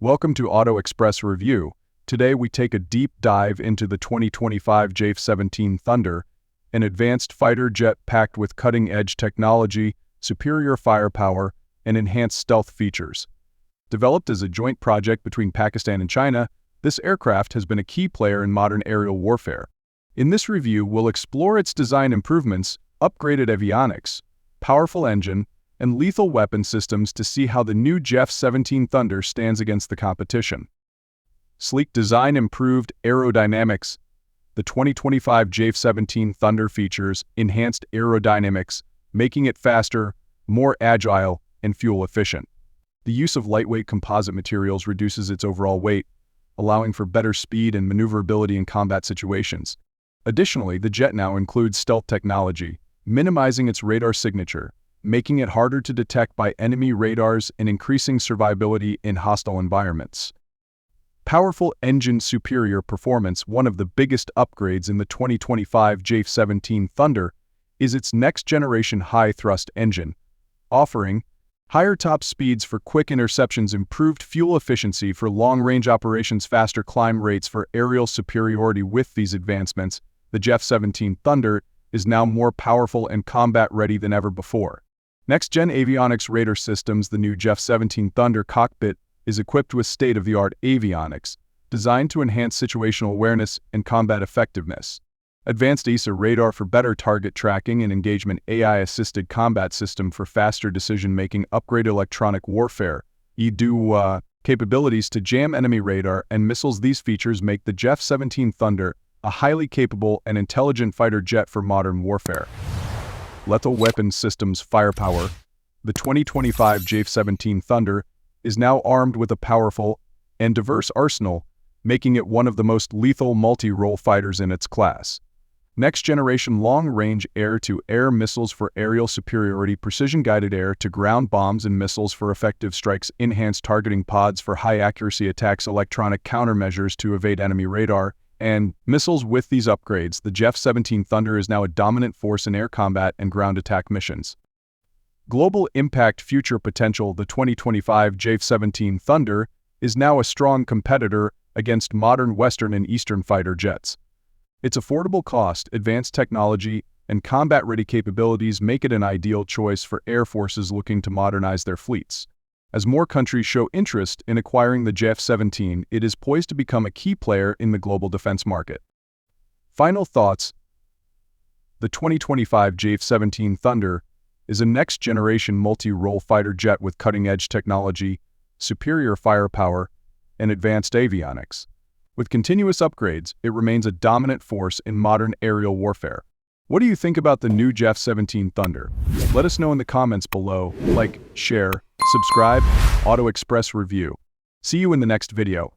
Welcome to Auto Express Review. Today we take a deep dive into the 2025 JF-17 Thunder, an advanced fighter jet packed with cutting-edge technology, superior firepower, and enhanced stealth features. Developed as a joint project between Pakistan and China, this aircraft has been a key player in modern aerial warfare. In this review, we'll explore its design improvements, upgraded avionics, powerful engine, and lethal weapon systems to see how the new JF-17 Thunder stands against the competition. Sleek design, improved aerodynamics. The 2025 JF-17 Thunder features enhanced aerodynamics, making it faster, more agile, and fuel efficient. The use of lightweight composite materials reduces its overall weight, allowing for better speed and maneuverability in combat situations. Additionally, the jet now includes stealth technology, minimizing its radar signature, making it harder to detect by enemy radars and increasing survivability in hostile environments. Powerful engine, superior performance. One of the biggest upgrades in the 2025 JF-17 Thunder is its next-generation high-thrust engine, offering higher top speeds for quick interceptions, improved fuel efficiency for long-range operations, faster climb rates for aerial superiority. With these advancements, the JF-17 Thunder is now more powerful and combat-ready than ever before. Next-gen avionics radar systems. The new JF-17 Thunder cockpit is equipped with state-of-the-art avionics, designed to enhance situational awareness and combat effectiveness. Advanced ESA radar for better target tracking and engagement, AI-assisted combat system for faster decision-making, upgraded electronic warfare, EDU capabilities to jam enemy radar and missiles. These features make the JF-17 Thunder a highly capable and intelligent fighter jet for modern warfare. Lethal weapon systems, firepower. The 2025 JF-17 Thunder is now armed with a powerful and diverse arsenal, making it one of the most lethal multi-role fighters in its class. Next-generation long-range air-to-air missiles for aerial superiority, precision-guided air-to-ground bombs and missiles for effective strikes, enhanced targeting pods for high-accuracy attacks, electronic countermeasures to evade enemy radar, and missiles. With these upgrades, the JF-17 Thunder is now a dominant force in air combat and ground attack missions. Global impact, future potential. The 2025 JF-17 Thunder is now a strong competitor against modern Western and Eastern fighter jets. Its affordable cost, advanced technology, and combat-ready capabilities make it an ideal choice for air forces looking to modernize their fleets. As more countries show interest in acquiring the JF-17, it is poised to become a key player in the global defense market. Final thoughts. The 2025 JF-17 Thunder is a next-generation multi-role fighter jet with cutting-edge technology, superior firepower, and advanced avionics. With continuous upgrades, it remains a dominant force in modern aerial warfare. What do you think about the new JF-17 Thunder? Let us know in the comments below. Like, share, subscribe. Auto Express Review. See you in the next video.